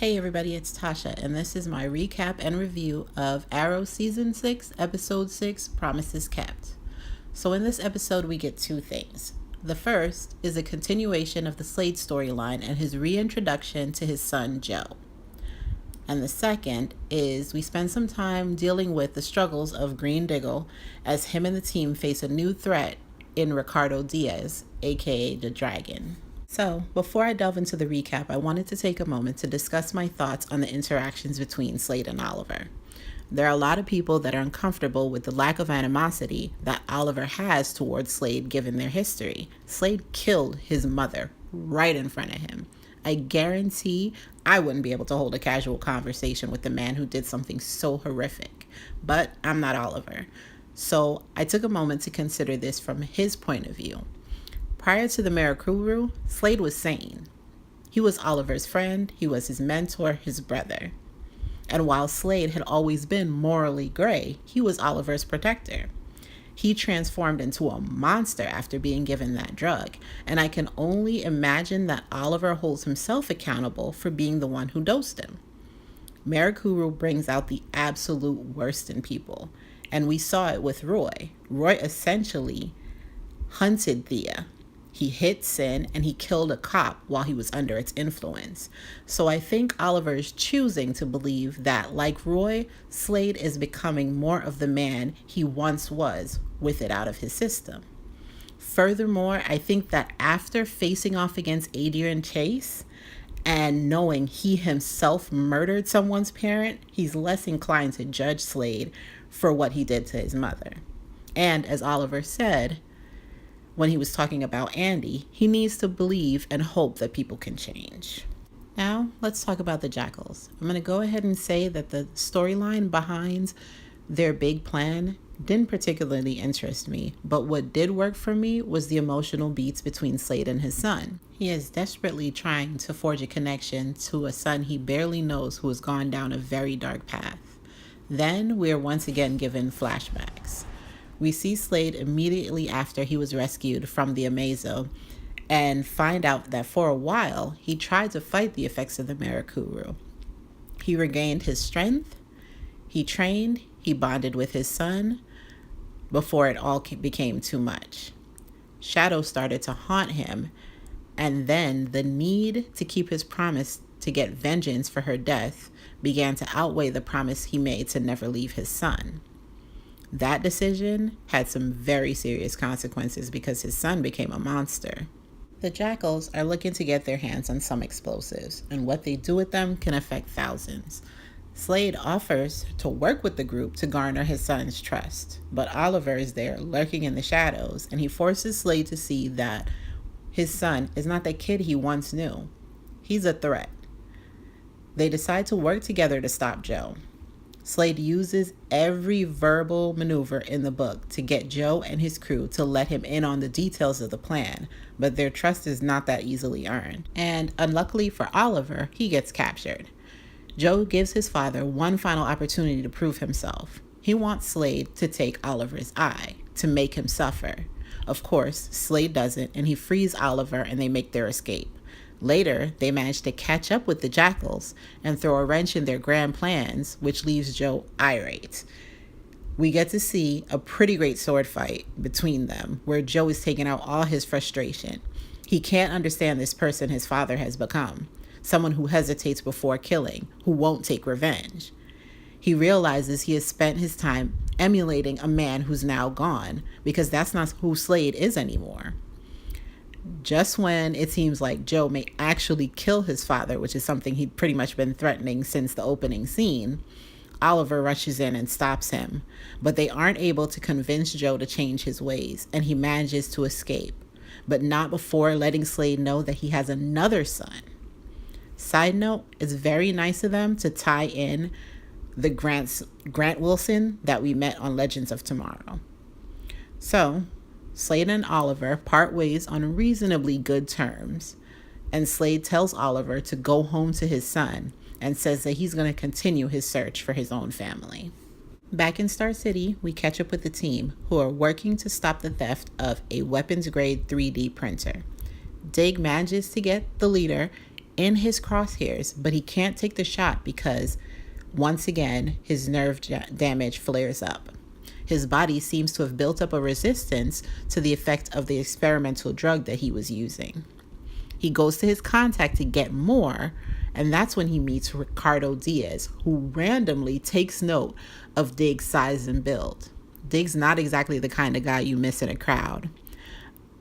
Hey everybody, it's Tasha, and this is my recap and review of Arrow Season 6, Episode 6, Promises Kept. So in this episode, we get two things. The first is a continuation of the Slade storyline and his reintroduction to his son, Joe. And the second is we spend some time dealing with the struggles of Green Diggle as him and the team face a new threat in Ricardo Diaz, A.K.A The Dragon. So, before I delve into the recap, I wanted to take a moment to discuss my thoughts on the interactions between Slade and Oliver. There are a lot of people that are uncomfortable with the lack of animosity that Oliver has towards Slade given their history. Slade killed his mother right in front of him. I guarantee I wouldn't be able to hold a casual conversation with the man who did something so horrific. But I'm not Oliver. So I took a moment to consider this from his point of view. Prior to the Mirakuru, Slade was sane. He was Oliver's friend, he was his mentor, his brother. And while Slade had always been morally gray, he was Oliver's protector. He transformed into a monster after being given that drug, and I can only imagine that Oliver holds himself accountable for being the one who dosed him. Mirakuru brings out the absolute worst in people, and we saw it with Roy. Roy essentially hunted Thea. He hit Sin and he killed a cop while he was under its influence. So I think Oliver is choosing to believe that, like Roy, Slade is becoming more of the man he once was with it out of his system. Furthermore, I think that after facing off against Adrian Chase and knowing he himself murdered someone's parent, he's less inclined to judge Slade for what he did to his mother. And as Oliver said, when he was talking about Andy, he needs to believe and hope that people can change. Now, let's talk about the Jackals. I'm going to go ahead and say that the storyline behind their big plan didn't particularly interest me, but what did work for me was the emotional beats between Slade and his son. He is desperately trying to forge a connection to a son he barely knows who has gone down a very dark path. Then we are once again given flashbacks. We see Slade immediately after he was rescued from the Amazo and find out that for a while he tried to fight the effects of the Mirakuru. He regained his strength, he trained, he bonded with his son before it all became too much. Shadow started to haunt him, and then the need to keep his promise to get vengeance for her death began to outweigh the promise he made to never leave his son. That decision had some very serious consequences because his son became a monster. The Jackals are looking to get their hands on some explosives, and what they do with them can affect thousands. Slade offers to work with the group to garner his son's trust, but Oliver is there lurking in the shadows, and he forces Slade to see that his son is not the kid he once knew. He's a threat. They decide to work together to stop Joe. Slade uses every verbal maneuver in the book to get Joe and his crew to let him in on the details of the plan, but their trust is not that easily earned. And unluckily for Oliver, he gets captured. Joe gives his father one final opportunity to prove himself. He wants Slade to take Oliver's eye, to make him suffer. Of course, Slade doesn't, and he frees Oliver and they make their escape. Later, they manage to catch up with the Jackals and throw a wrench in their grand plans, which leaves Joe irate. We get to see a pretty great sword fight between them, where Joe is taking out all his frustration. He can't understand this person his father has become, someone who hesitates before killing, who won't take revenge. He realizes he has spent his time emulating a man who's now gone, because that's not who Slade is anymore. Just when it seems like Joe may actually kill his father, which is something he'd pretty much been threatening since the opening scene, Oliver rushes in and stops him. But they aren't able to convince Joe to change his ways, and he manages to escape, but not before letting Slade know that he has another son. Side note, it's very nice of them to tie in the Grant Wilson that we met on Legends of Tomorrow. So Slade and Oliver part ways on reasonably good terms, and Slade tells Oliver to go home to his son and says that he's going to continue his search for his own family. Back in Star City, we catch up with the team who are working to stop the theft of a weapons-grade 3D printer. Dig manages to get the leader in his crosshairs, but he can't take the shot because, once again, his nerve damage flares up. His body seems to have built up a resistance to the effect of the experimental drug that he was using. He goes to his contact to get more, and that's when he meets Ricardo Diaz, who randomly takes note of Dig's size and build. Dig's not exactly the kind of guy you miss in a crowd.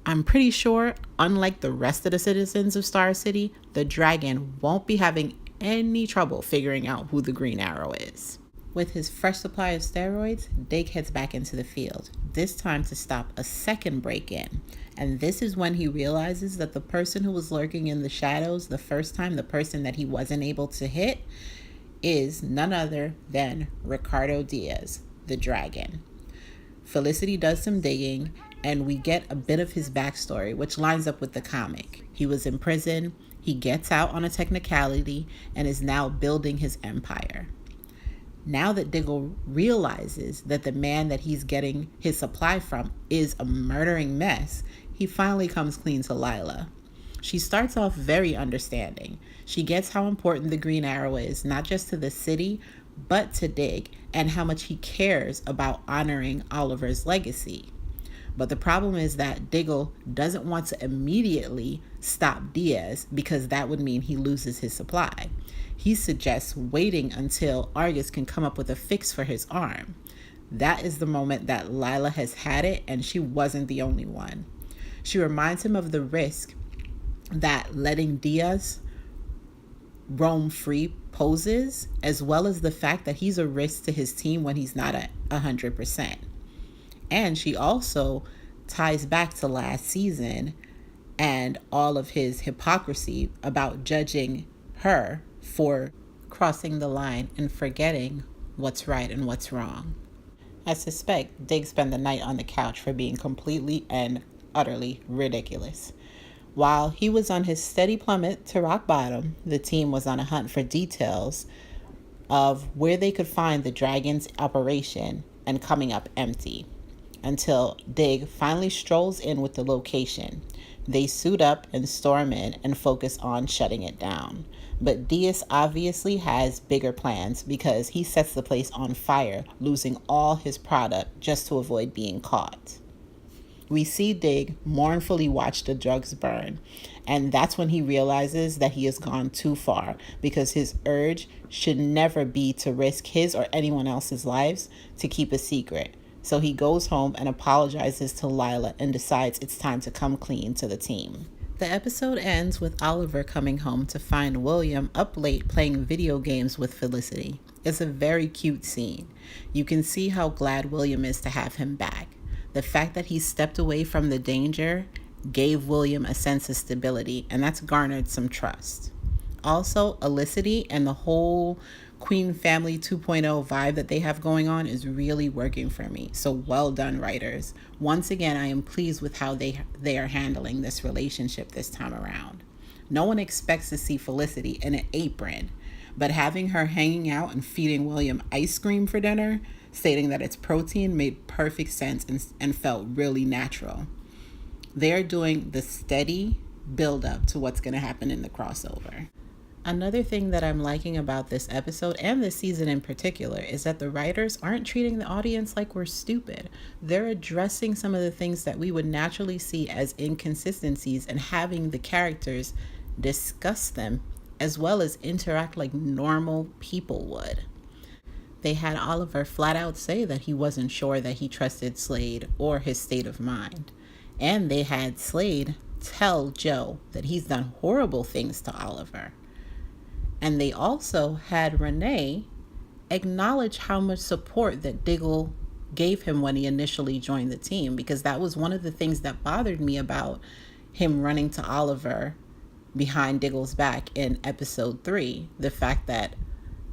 I'm pretty sure, unlike the rest of the citizens of Star City, the Dragon won't be having any trouble figuring out who the Green Arrow is. With his fresh supply of steroids, Dig heads back into the field, this time to stop a second break-in. And this is when he realizes that the person who was lurking in the shadows the first time, the person that he wasn't able to hit, is none other than Ricardo Diaz, the Dragon. Felicity does some digging, and we get a bit of his backstory, which lines up with the comic. He was in prison, he gets out on a technicality, and is now building his empire. Now that Diggle realizes that the man that he's getting his supply from is a murdering mess, he finally comes clean to Lila. She starts off very understanding. She gets how important the Green Arrow is, not just to the city, but to Dig, and how much he cares about honoring Oliver's legacy. But the problem is that Diggle doesn't want to immediately stop Diaz because that would mean he loses his supply. He suggests waiting until Argus can come up with a fix for his arm. That is the moment that Lila has had it, and she wasn't the only one. She reminds him of the risk that letting Diaz roam free poses, as well as the fact that he's a risk to his team when he's not at 100%. And she also ties back to last season and all of his hypocrisy about judging her for crossing the line and forgetting what's right and what's wrong. I suspect Dig spent the night on the couch for being completely and utterly ridiculous. While he was on his steady plummet to rock bottom, the team was on a hunt for details of where they could find the Dragon's operation and coming up empty. Until Dig finally strolls in with the location. They suit up and storm in and focus on shutting it down. But Diaz obviously has bigger plans because he sets the place on fire, losing all his product just to avoid being caught. We see Dig mournfully watch the drugs burn, and that's when he realizes that he has gone too far because his urge should never be to risk his or anyone else's lives to keep a secret. So he goes home and apologizes to Lila and decides it's time to come clean to the team. The episode ends with Oliver coming home to find William up late playing video games with Felicity. It's a very cute scene. You can see how glad William is to have him back. The fact that he stepped away from the danger gave William a sense of stability, and that's garnered some trust. Also, Felicity and the whole Queen Family 2.0 vibe that they have going on is really working for me. So well done, writers. Once again, I am pleased with how they are handling this relationship this time around. No one expects to see Felicity in an apron, but having her hanging out and feeding William ice cream for dinner, stating that it's protein, made perfect sense and felt really natural. They're doing the steady build up to what's going to happen in the crossover. Another thing that I'm liking about this episode and this season in particular is that the writers aren't treating the audience like we're stupid. They're addressing some of the things that we would naturally see as inconsistencies and having the characters discuss them as well as interact like normal people would. They had Oliver flat out say that he wasn't sure that he trusted Slade or his state of mind. And they had Slade tell Joe that he's done horrible things to Oliver. And they also had Renee acknowledge how much support that Diggle gave him when he initially joined the team, because that was one of the things that bothered me about him running to Oliver behind Diggle's back in episode 3. The fact that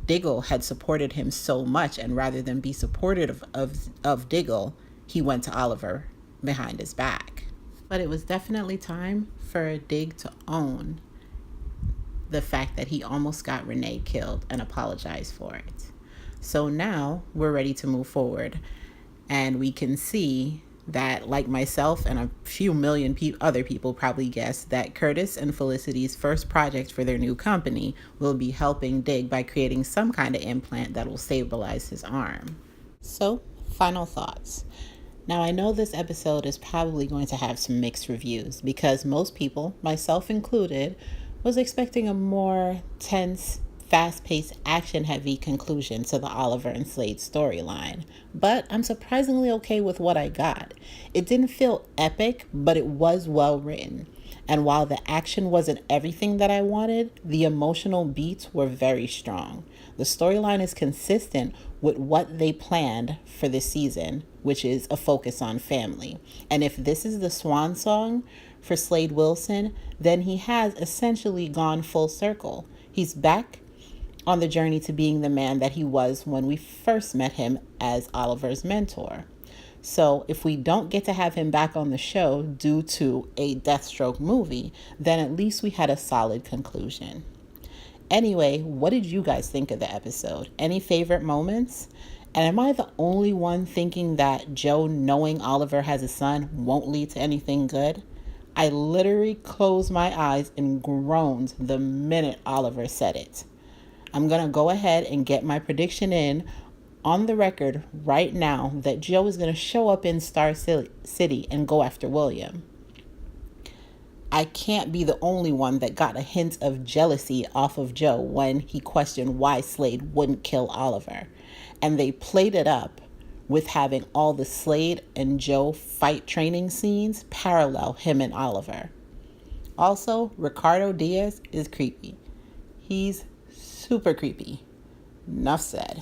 Diggle had supported him so much, and rather than be supportive of Diggle, he went to Oliver behind his back. But it was definitely time for Dig to own the fact that he almost got Renee killed and apologize for it. So now we're ready to move forward, and we can see that, like myself and a few million other people, probably guessed that Curtis and Felicity's first project for their new company will be helping Dig by creating some kind of implant that will stabilize his arm. So, final thoughts. Now, I know this episode is probably going to have some mixed reviews because most people, myself included, was expecting a more tense, fast-paced, action-heavy conclusion to the Oliver and Slade storyline. But I'm surprisingly okay with what I got. It didn't feel epic, but it was well written. And while the action wasn't everything that I wanted, the emotional beats were very strong. The storyline is consistent with what they planned for this season, which is a focus on family. And if this is the swan song for Slade Wilson, then he has essentially gone full circle. He's back on the journey to being the man that he was when we first met him as Oliver's mentor. So if we don't get to have him back on the show due to a Deathstroke movie, then at least we had a solid conclusion. Anyway, what did you guys think of the episode? Any favorite moments? And am I the only one thinking that Joe knowing Oliver has a son won't lead to anything good? I literally closed my eyes and groaned the minute Oliver said it. I'm going to go ahead and get my prediction in on the record right now that Joe is going to show up in Star City and go after William. I can't be the only one that got a hint of jealousy off of Joe when he questioned why Slade wouldn't kill Oliver. And they played it up with having all the Slade and Joe fight training scenes parallel him and Oliver. Also, Ricardo Diaz is creepy. He's super creepy. Enough said.